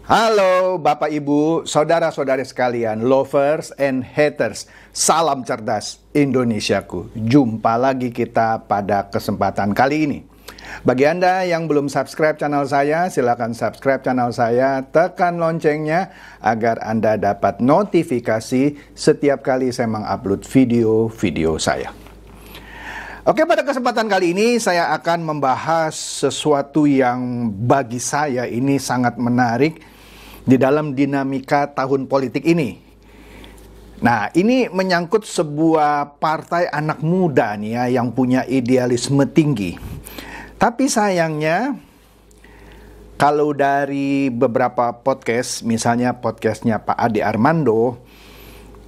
Halo Bapak Ibu, saudara-saudari sekalian, lovers and haters, salam cerdas Indonesiaku. Jumpa lagi kita pada kesempatan kali ini. Bagi Anda yang belum subscribe channel saya, silakan subscribe channel saya, tekan loncengnya agar Anda dapat notifikasi setiap kali saya mengupload video-video saya. Oke, pada kesempatan kali ini saya akan membahas sesuatu yang bagi saya ini sangat menarik di dalam dinamika tahun politik ini. Nah, ini menyangkut sebuah partai anak muda nih ya, yang punya idealisme tinggi. Tapi sayangnya, kalau dari beberapa podcast, misalnya podcastnya Pak Ade Armando,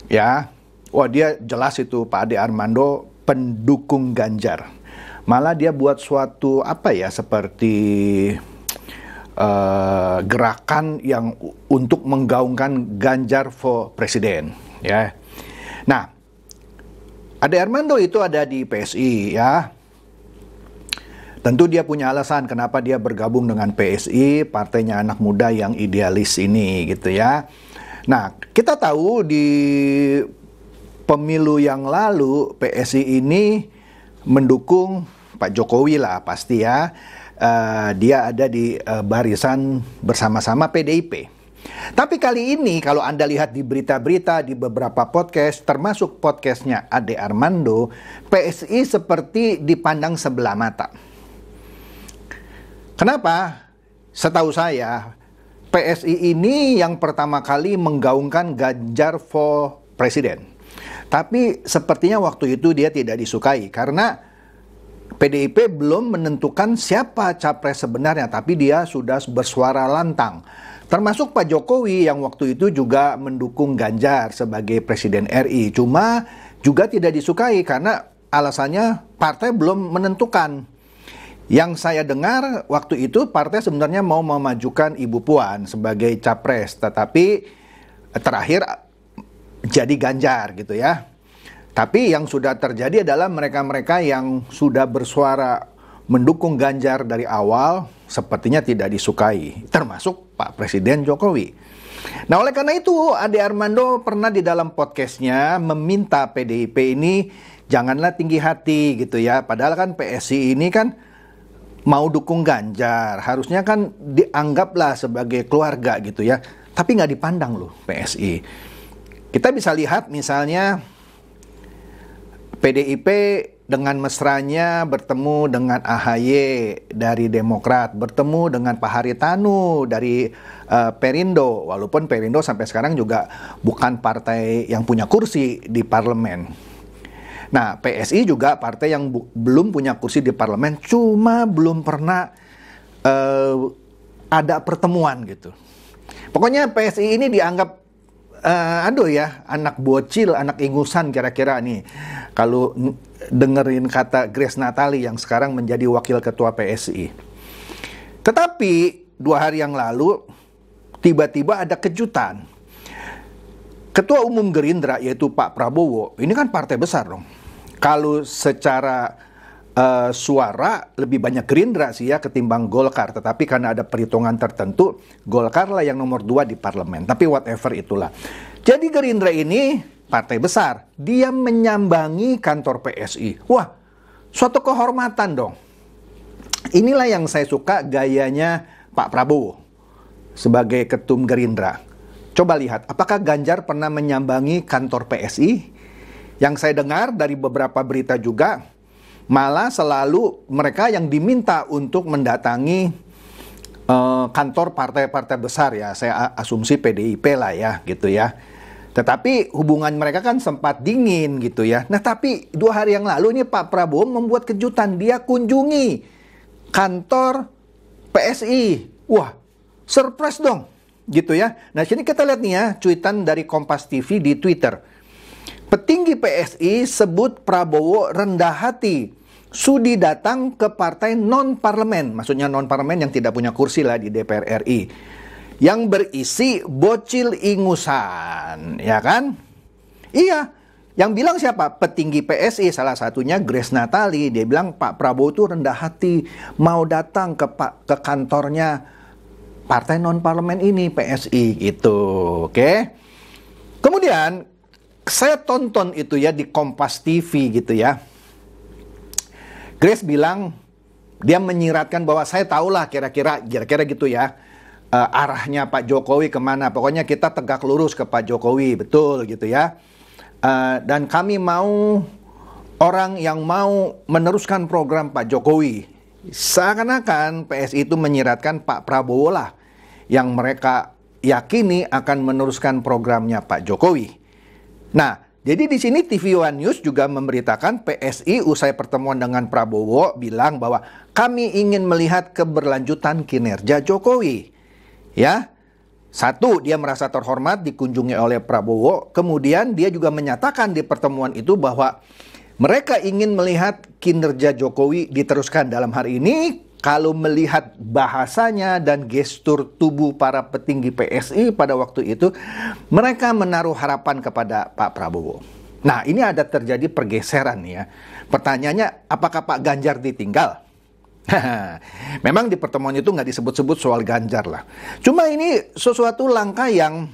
ya, wah dia jelas itu Pak Ade Armando pendukung Ganjar. Malah dia buat suatu seperti gerakan yang untuk menggaungkan Ganjar for Presiden, ya. Nah, Ade Armando itu ada di PSI, ya. Tentu dia punya alasan kenapa dia bergabung dengan PSI, partainya anak muda yang idealis ini, gitu ya. Nah, kita tahu di pemilu yang lalu PSI ini mendukung Pak Jokowi lah pasti ya. Dia ada di barisan bersama-sama PDIP. Tapi kali ini kalau Anda lihat di berita-berita di beberapa podcast, termasuk podcastnya Ade Armando, PSI seperti dipandang sebelah mata. Kenapa? Setahu saya, PSI ini yang pertama kali menggaungkan Ganjar for Presiden. Tapi sepertinya waktu itu dia tidak disukai karena PDIP belum menentukan siapa capres sebenarnya, tapi dia sudah bersuara lantang. Termasuk Pak Jokowi yang waktu itu juga mendukung Ganjar sebagai Presiden RI. Cuma juga tidak disukai karena alasannya partai belum menentukan. Yang saya dengar waktu itu partai sebenarnya mau memajukan Ibu Puan sebagai capres, tetapi terakhir jadi Ganjar gitu ya. Tapi yang sudah terjadi adalah mereka-mereka yang sudah bersuara mendukung Ganjar dari awal sepertinya tidak disukai, termasuk Pak Presiden Jokowi. Nah, oleh karena itu Ade Armando pernah di dalam podcastnya meminta PDIP ini janganlah tinggi hati gitu ya. Padahal kan PSI ini kan mau dukung Ganjar, harusnya kan dianggaplah sebagai keluarga gitu ya. Tapi nggak dipandang loh PSI. Kita bisa lihat misalnya PDIP dengan mesranya bertemu dengan AHY dari Demokrat, bertemu dengan Pak Haritanu dari Perindo, walaupun Perindo sampai sekarang juga bukan partai yang punya kursi di parlemen. Nah, PSI juga partai yang belum punya kursi di parlemen, cuma belum pernah ada pertemuan gitu. Pokoknya PSI ini dianggap anak bocil, anak ingusan kira-kira nih. Kalau dengerin kata Grace Natali yang sekarang menjadi wakil ketua PSI. Tetapi 2 hari yang lalu tiba-tiba ada kejutan. Ketua Umum Gerindra yaitu Pak Prabowo, ini kan partai besar dong. Kalau secara suara lebih banyak Gerindra sih ya ketimbang Golkar, tetapi karena ada perhitungan tertentu Golkar lah yang nomor 2 di parlemen, tapi whatever itulah. Jadi Gerindra ini partai besar, dia menyambangi kantor PSI. Wah, suatu kehormatan dong. Inilah yang saya suka gayanya Pak Prabowo sebagai ketum Gerindra. Coba lihat, apakah Ganjar pernah menyambangi kantor PSI? Yang saya dengar dari beberapa berita juga, malah selalu mereka yang diminta untuk mendatangi kantor partai-partai besar ya. Saya asumsi PDIP lah ya gitu ya. Tetapi hubungan mereka kan sempat dingin gitu ya. Nah tapi 2 hari yang lalu ini Pak Prabowo membuat kejutan. Dia kunjungi kantor PSI. Wah, surprise dong gitu ya. Nah sini kita lihat nih ya, cuitan dari Kompas TV di Twitter. Petinggi PSI sebut Prabowo rendah hati. Sudi datang ke partai non-parlemen, maksudnya non-parlemen yang tidak punya kursi lah di DPR RI, yang berisi bocil ingusan, ya kan? Iya, yang bilang siapa? Petinggi PSI, salah satunya Grace Natali. Dia bilang Pak Prabowo itu rendah hati, mau datang ke kantornya partai non-parlemen ini, PSI, gitu. Oke. Kemudian, saya tonton itu ya di Kompas TV gitu ya. Grace bilang, dia menyiratkan bahwa saya tahulah kira-kira gitu ya, arahnya Pak Jokowi kemana. Pokoknya kita tegak lurus ke Pak Jokowi, betul gitu ya. Dan kami mau orang yang mau meneruskan program Pak Jokowi. Seakan-akan PSI itu menyiratkan Pak Prabowo lah yang mereka yakini akan meneruskan programnya Pak Jokowi. Nah, jadi di sini TV One News juga memberitakan PSI usai pertemuan dengan Prabowo bilang bahwa kami ingin melihat keberlanjutan kinerja Jokowi. Ya, satu, dia merasa terhormat dikunjungi oleh Prabowo. Kemudian dia juga menyatakan di pertemuan itu bahwa mereka ingin melihat kinerja Jokowi diteruskan. Dalam hari ini, kalau melihat bahasanya dan gestur tubuh para petinggi PSI pada waktu itu, mereka menaruh harapan kepada Pak Prabowo. Nah, ini ada terjadi pergeseran ya. Pertanyaannya, apakah Pak Ganjar ditinggal? Memang di pertemuan itu nggak disebut-sebut soal Ganjar lah. Cuma ini sesuatu langkah yang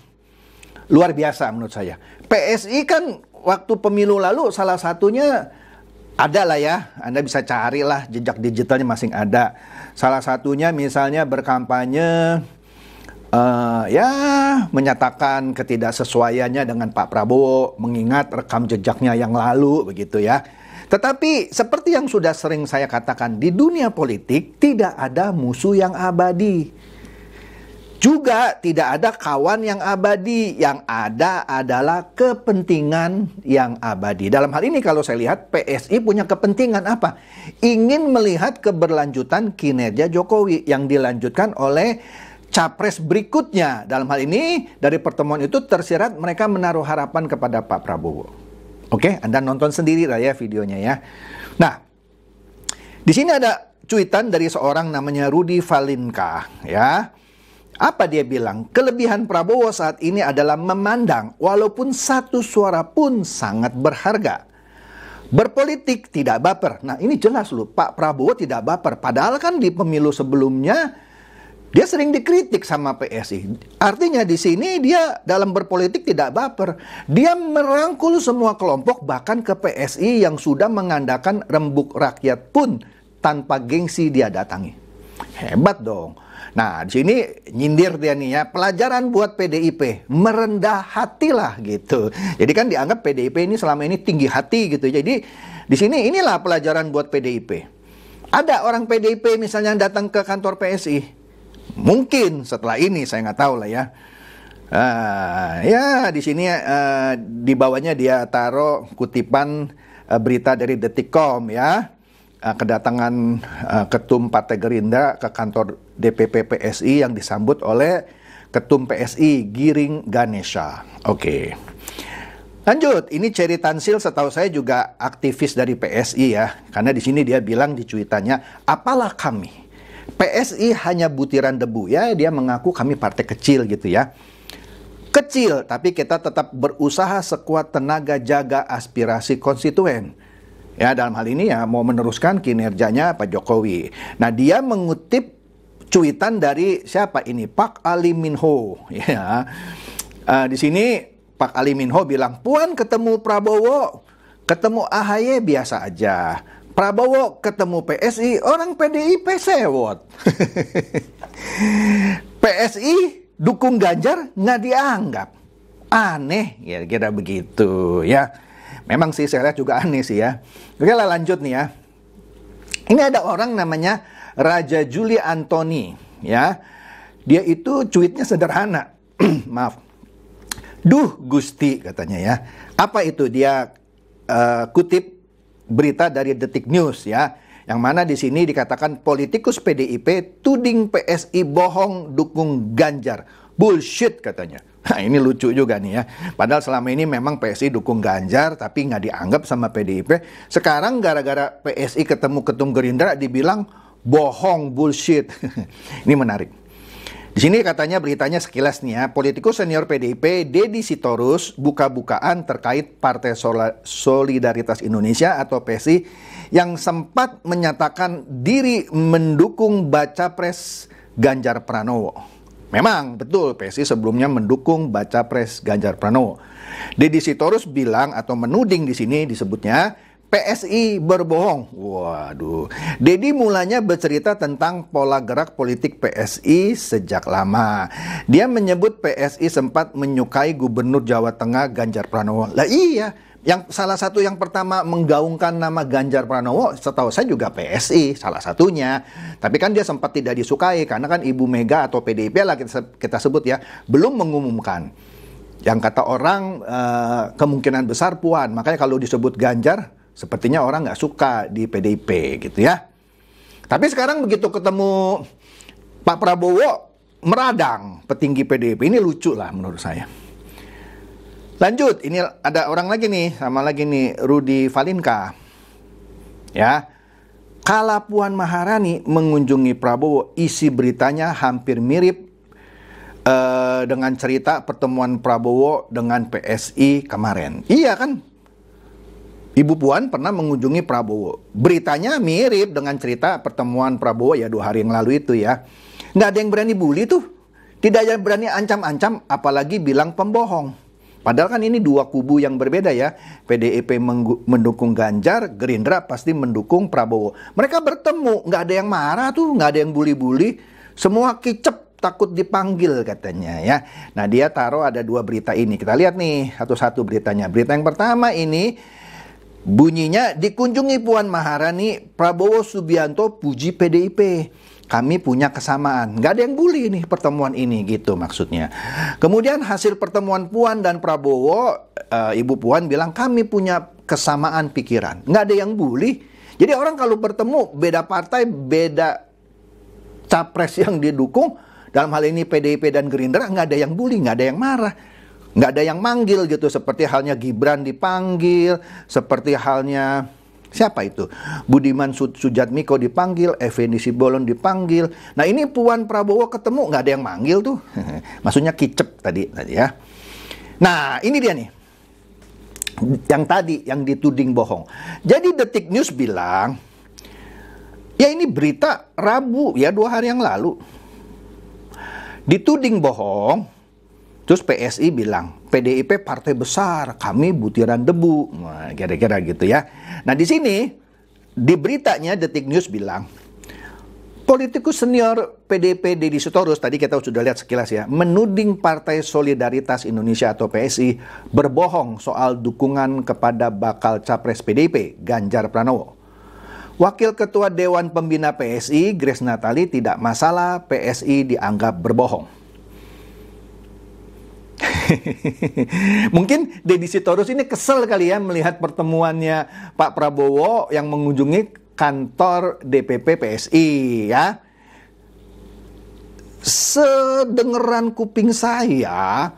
luar biasa menurut saya. PSI kan waktu pemilu lalu salah satunya ada lah ya, Anda bisa carilah jejak digitalnya masing ada. Salah satunya misalnya berkampanye, ya menyatakan ketidaksesuaiannya dengan Pak Prabowo, mengingat rekam jejaknya yang lalu begitu ya. Tetapi seperti yang sudah sering saya katakan, di dunia politik tidak ada musuh yang abadi. Juga tidak ada kawan yang abadi, yang ada adalah kepentingan yang abadi. Dalam hal ini kalau saya lihat PSI punya kepentingan apa? Ingin melihat keberlanjutan kinerja Jokowi yang dilanjutkan oleh capres berikutnya. Dalam hal ini dari pertemuan itu tersirat mereka menaruh harapan kepada Pak Prabowo. Oke, Anda nonton sendiri lah ya videonya ya. Nah, di sini ada cuitan dari seorang namanya Rudy Valinka ya. Apa dia bilang? Kelebihan Prabowo saat ini adalah memandang walaupun satu suara pun sangat berharga. Berpolitik tidak baper. Nah ini jelas loh, Pak Prabowo tidak baper. Padahal kan di pemilu sebelumnya dia sering dikritik sama PSI. Artinya di sini dia dalam berpolitik tidak baper. Dia merangkul semua kelompok bahkan ke PSI yang sudah mengandalkan rembuk rakyat pun tanpa gengsi dia datangi. Hebat dong. Nah, di sini nyindir dia nih ya, pelajaran buat PDIP, merendah hatilah gitu. Jadi kan dianggap PDIP ini selama ini tinggi hati gitu. Jadi di sini inilah pelajaran buat PDIP. Ada orang PDIP misalnya yang datang ke kantor PSI, mungkin setelah ini saya nggak tahu lah ya. Ya di sini di bawahnya dia taruh kutipan berita dari Detikcom ya. Kedatangan Ketum Partai Gerindra ke kantor DPP PSI yang disambut oleh Ketum PSI Giring Ganesha. Oke. Lanjut, ini Cherry Tansil setahu saya juga aktivis dari PSI ya. Karena di sini dia bilang di cuitannya, apalah kami. PSI hanya butiran debu ya, dia mengaku kami partai kecil gitu ya. Kecil, tapi kita tetap berusaha sekuat tenaga jaga aspirasi konstituen. Ya, dalam hal ini ya mau meneruskan kinerjanya Pak Jokowi. Nah, dia mengutip cuitan dari siapa ini? Pak Ali Minho. Ya, di sini Pak Ali Minho bilang, Puan ketemu Prabowo, ketemu AHY biasa aja. Prabowo ketemu PSI, orang PDIP sewot. PSI dukung Ganjar nggak dianggap. Aneh, ya kira begitu ya. Memang sih saya lihat juga aneh sih ya. Oke lah lanjut nih ya. Ini ada orang namanya Raja Juli Antoni ya. Dia itu tweetnya sederhana. Maaf. Duh Gusti katanya ya. Apa itu? Dia kutip berita dari Detik News ya. Yang mana di sini dikatakan politikus PDIP tuding PSI bohong dukung Ganjar. Bullshit katanya. Nah ini lucu juga nih ya. Padahal selama ini memang PSI dukung Ganjar tapi nggak dianggap sama PDIP. Sekarang gara-gara PSI ketemu Ketum Gerindra dibilang bohong, bullshit. Ini menarik. Di sini katanya beritanya sekilas nih ya. Politikus senior PDIP Deddy Sitorus buka-bukaan terkait Partai Solidaritas Indonesia atau PSI yang sempat menyatakan diri mendukung baca pres Ganjar Pranowo. Memang betul PSI sebelumnya mendukung baca pres Ganjar Pranowo. Deddy Sitorus bilang atau menuding di sini disebutnya PSI berbohong. Waduh. Deddy mulanya bercerita tentang pola gerak politik PSI sejak lama. Dia menyebut PSI sempat menyukai Gubernur Jawa Tengah Ganjar Pranowo. Lah iya, yang salah satu yang pertama menggaungkan nama Ganjar Pranowo setahu saya juga PSI salah satunya. Tapi kan dia sempat tidak disukai karena kan Ibu Mega atau PDIP lah kita sebut ya, belum mengumumkan. Yang kata orang kemungkinan besar Puan. Makanya kalau disebut Ganjar sepertinya orang nggak suka di PDIP gitu ya. Tapi sekarang begitu ketemu Pak Prabowo meradang petinggi PDIP. Ini lucu lah menurut saya. Lanjut, ini ada orang lagi nih, sama lagi nih, Rudy Valinka. Ya, kala Puan Maharani mengunjungi Prabowo, isi beritanya hampir mirip dengan cerita pertemuan Prabowo dengan PSI kemarin. Iya kan? Ibu Puan pernah mengunjungi Prabowo. Beritanya mirip dengan cerita pertemuan Prabowo ya 2 hari yang lalu itu ya. Nggak ada yang berani bully tuh. Tidak ada yang berani ancam-ancam, apalagi bilang pembohong. Padahal kan ini 2 kubu yang berbeda ya. PDIP mendukung Ganjar, Gerindra pasti mendukung Prabowo. Mereka bertemu, nggak ada yang marah tuh, nggak ada yang bully-bully. Semua kicep, takut dipanggil katanya ya. Nah dia taruh ada 2 berita ini. Kita lihat nih satu-satu beritanya. Berita yang pertama ini bunyinya, dikunjungi Puan Maharani, Prabowo Subianto puji PDIP. Kami punya kesamaan. Nggak ada yang bully nih pertemuan ini gitu maksudnya. Kemudian hasil pertemuan Puan dan Prabowo, Ibu Puan bilang kami punya kesamaan pikiran. Nggak ada yang bully. Jadi orang kalau bertemu beda partai, beda capres yang didukung, dalam hal ini PDIP dan Gerindra, nggak ada yang bully, nggak ada yang marah. Nggak ada yang manggil gitu, seperti halnya Gibran dipanggil, seperti halnya siapa itu? Budiman Sujatmiko dipanggil, Effendi Simbolon dipanggil. Nah ini Puan Prabowo ketemu, nggak ada yang manggil tuh. Maksudnya kicep tadi ya. Nah ini dia nih, yang tadi yang dituding bohong. Jadi Detik News bilang, ya ini berita Rabu ya 2 hari yang lalu. Dituding bohong. Terus PSI bilang, PDIP partai besar, kami butiran debu. Nah, kira-kira gitu ya. Nah, di sini, di beritanya Detik News bilang, politikus senior PDIP Deddy Sitorus, tadi kita sudah lihat sekilas ya, menuding Partai Solidaritas Indonesia atau PSI berbohong soal dukungan kepada bakal capres PDIP, Ganjar Pranowo. Wakil Ketua Dewan Pembina PSI, Grace Natali, tidak masalah PSI dianggap berbohong. Mungkin Deddy Sitorus ini kesel kali ya melihat pertemuannya Pak Prabowo yang mengunjungi kantor DPP PSI ya. Sedengeran kuping saya,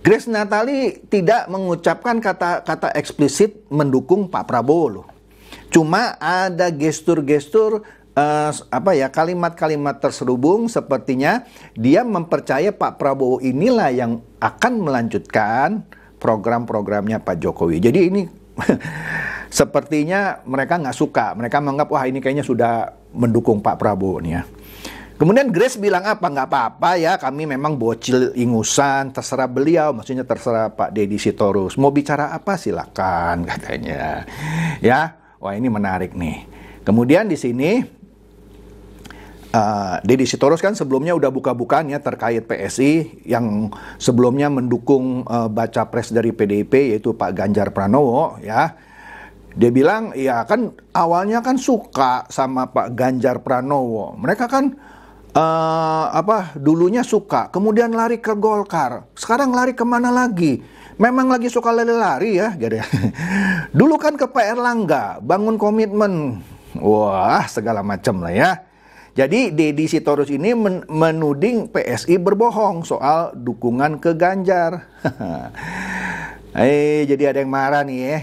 Grace Natali tidak mengucapkan kata-kata eksplisit mendukung Pak Prabowo loh. Cuma ada gestur-gestur kalimat-kalimat terselubung, sepertinya dia mempercaya Pak Prabowo inilah yang akan melanjutkan program-programnya Pak Jokowi. Jadi ini sepertinya mereka nggak suka. Mereka menganggap wah ini kayaknya sudah mendukung Pak Prabowo nih ya. Kemudian Grace bilang apa? Nggak apa-apa ya, kami memang bocil ingusan, terserah beliau, maksudnya terserah Pak Deddy Sitorus. Mau bicara apa silakan katanya. Ya, wah ini menarik nih. Kemudian di sini Deddy Sitorus kan sebelumnya udah buka-bukaan ya terkait PSI yang sebelumnya mendukung baca pres dari PDIP yaitu Pak Ganjar Pranowo ya. Dia bilang ya kan awalnya kan suka sama Pak Ganjar Pranowo. Mereka kan dulunya suka, kemudian lari ke Golkar. Sekarang lari kemana lagi? Memang lagi suka lari-lari ya. Dulu kan ke Pak Erlangga, bangun komitmen. Wah, segala macam lah ya. Jadi Deddy Sitorus ini menuding PSI berbohong soal dukungan ke Ganjar. Jadi ada yang marah nih ya.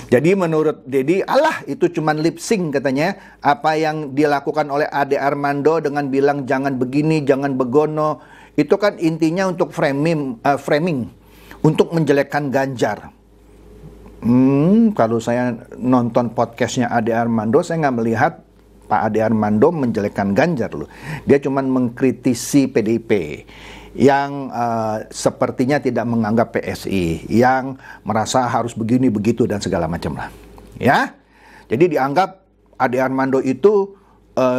Jadi menurut Deddy, alah itu cuman lip sync katanya. Apa yang dilakukan oleh Ade Armando dengan bilang jangan begini, jangan begono. Itu kan intinya untuk framing untuk menjelekkan Ganjar. Kalau saya nonton podcastnya Ade Armando, saya nggak melihat Pak Ade Armando menjelekkan Ganjar loh. Dia cuma mengkritisi PDIP yang sepertinya tidak menganggap PSI, yang merasa harus begini begitu dan segala macam lah. Ya, jadi dianggap Ade Armando itu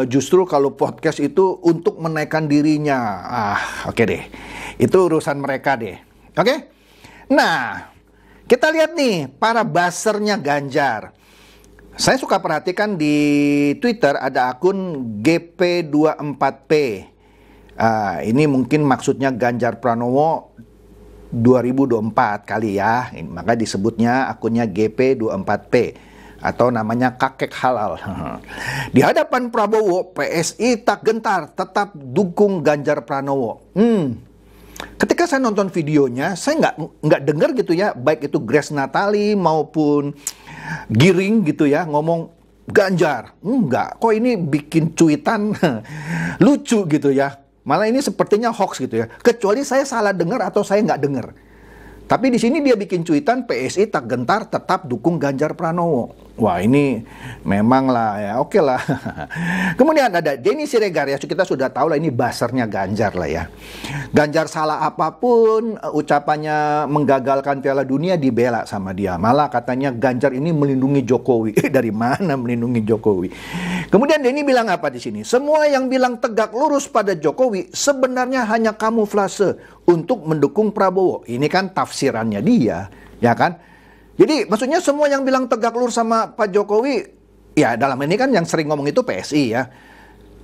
justru kalau podcast itu untuk menaikkan dirinya. Oke deh, itu urusan mereka deh. Oke, nah kita lihat nih para buzzer-nya Ganjar. Saya suka perhatikan di Twitter ada akun GP24P. Ini mungkin maksudnya Ganjar Pranowo 2024 kali ya. Maka disebutnya akunnya GP24P atau namanya kakek halal. Di hadapan Prabowo, PSI tak gentar, tetap dukung Ganjar Pranowo. Ketika saya nonton videonya, saya nggak dengar gitu ya, baik itu Grace Natali maupun Giring gitu ya, ngomong Ganjar. Enggak, kok ini bikin cuitan lucu gitu ya. Malah ini sepertinya hoax gitu ya. Kecuali saya salah dengar atau saya nggak dengar. Tapi di sini dia bikin cuitan PSI tak gentar tetap dukung Ganjar Pranowo. Wah ini memang lah ya, oke lah. Kemudian ada Denny Siregar ya, kita sudah tahu lah ini basarnya Ganjar lah ya. Ganjar salah apapun, ucapannya menggagalkan Piala Dunia dibela sama dia. Malah katanya Ganjar ini melindungi Jokowi. Dari mana melindungi Jokowi? Kemudian Denny bilang apa di sini? Semua yang bilang tegak lurus pada Jokowi sebenarnya hanya kamuflase untuk mendukung Prabowo. Ini kan tafsirannya dia, ya kan? Jadi maksudnya semua yang bilang tegak lurus sama Pak Jokowi, ya dalam ini kan yang sering ngomong itu PSI ya.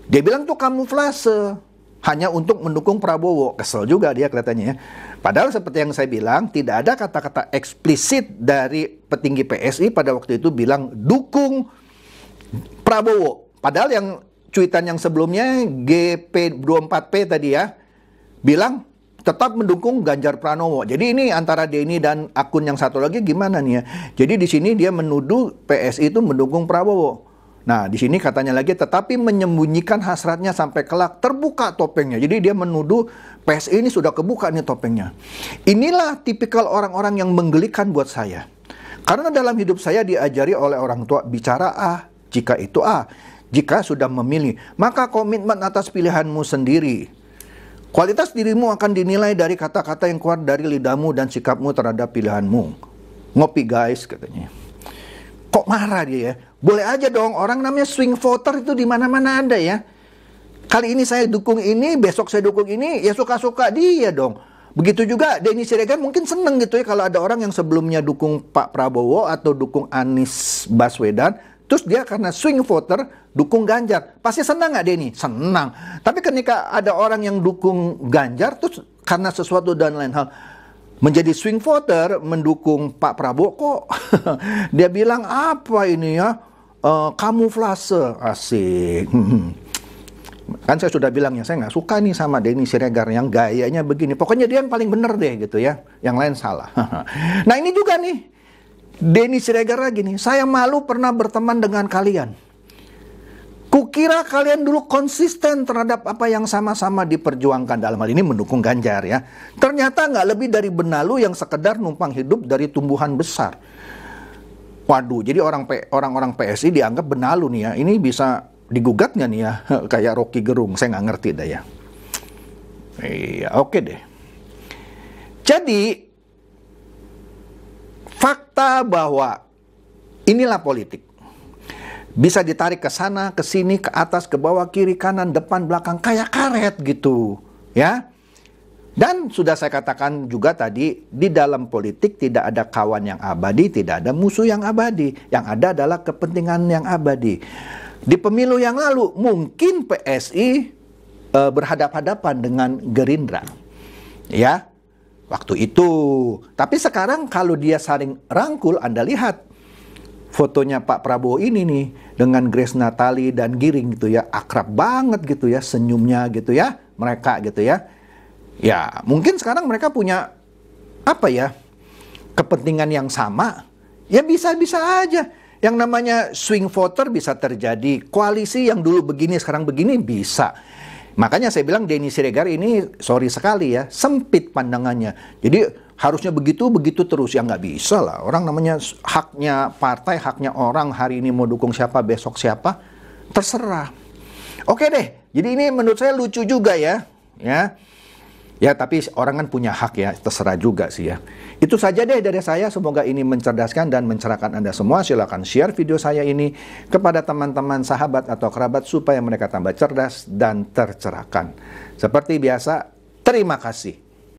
Dia bilang tuh kamuflase, hanya untuk mendukung Prabowo. Kesel juga dia kelihatannya ya. Padahal seperti yang saya bilang, tidak ada kata-kata eksplisit dari petinggi PSI pada waktu itu bilang dukung Prabowo. Padahal yang cuitan yang sebelumnya GP24P tadi ya, bilang tetap mendukung Ganjar Pranowo. Jadi ini antara Denny dan akun yang satu lagi gimana nih ya? Jadi di sini dia menuduh PSI itu mendukung Prabowo. Nah, di sini katanya lagi tetapi menyembunyikan hasratnya sampai kelak terbuka topengnya. Jadi dia menuduh PSI ini sudah kebuka nih topengnya. Inilah tipikal orang-orang yang menggelikan buat saya. Karena dalam hidup saya diajari oleh orang tua bicara A, jika itu A. Jika sudah memilih, maka komitmen atas pilihanmu sendiri. Kualitas dirimu akan dinilai dari kata-kata yang keluar dari lidahmu dan sikapmu terhadap pilihanmu. Ngopi guys, katanya. Kok marah dia ya? Boleh aja dong, orang namanya swing voter itu di mana-mana ada ya. Kali ini saya dukung ini, besok saya dukung ini, ya suka-suka dia dong. Begitu juga Denny Siregar mungkin seneng gitu ya kalau ada orang yang sebelumnya dukung Pak Prabowo atau dukung Anies Baswedan, terus dia karena swing voter dukung Ganjar. Pasti senang nggak Denny? Senang. Tapi ketika ada orang yang dukung Ganjar, terus karena sesuatu dan lain hal menjadi swing voter mendukung Pak Prabowo, kok dia bilang apa ini ya? Kamuflase. Asik. Kan saya sudah bilang ya, saya nggak suka nih sama Denny Siregar yang gayanya begini. Pokoknya dia yang paling bener deh gitu ya. Yang lain salah. Nah ini juga nih. Denny Siregar lagi nih, saya malu pernah berteman dengan kalian. Kukira kalian dulu konsisten terhadap apa yang sama-sama diperjuangkan, dalam hal ini mendukung Ganjar ya. Ternyata nggak lebih dari benalu yang sekedar numpang hidup dari tumbuhan besar. Waduh, jadi orang-orang PSI dianggap benalu nih ya. Ini bisa digugat nggak nih ya? Kayak Rocky Gerung, saya nggak ngerti dah ya. Iya, oke deh. Jadi fakta bahwa inilah politik. Bisa ditarik ke sana, ke sini, ke atas, ke bawah, kiri, kanan, depan, belakang, kayak karet gitu. Ya. Dan sudah saya katakan juga tadi, di dalam politik tidak ada kawan yang abadi, tidak ada musuh yang abadi. Yang ada adalah kepentingan yang abadi. Di pemilu yang lalu, mungkin PSI berhadapan-hadapan dengan Gerindra. Ya. Waktu itu. Tapi sekarang kalau dia saling rangkul, Anda lihat fotonya Pak Prabowo ini nih dengan Grace Natali dan Giring gitu ya, akrab banget gitu ya, senyumnya gitu ya, mereka gitu ya. Ya, mungkin sekarang mereka punya apa ya? Kepentingan yang sama. Ya bisa-bisa aja. Yang namanya swing voter bisa terjadi. Koalisi yang dulu begini sekarang begini bisa. Makanya saya bilang Denny Siregar ini sorry sekali ya, sempit pandangannya. Jadi harusnya begitu terus, ya nggak bisa lah. Orang namanya haknya partai, haknya orang, hari ini mau dukung siapa, besok siapa. Terserah. Oke deh, jadi ini menurut saya lucu juga ya. Ya, tapi orang kan punya hak ya, terserah juga sih ya. Itu saja deh dari saya, semoga ini mencerdaskan dan mencerahkan Anda semua. Silakan share video saya ini kepada teman-teman, sahabat, atau kerabat supaya mereka tambah cerdas dan tercerahkan. Seperti biasa, terima kasih.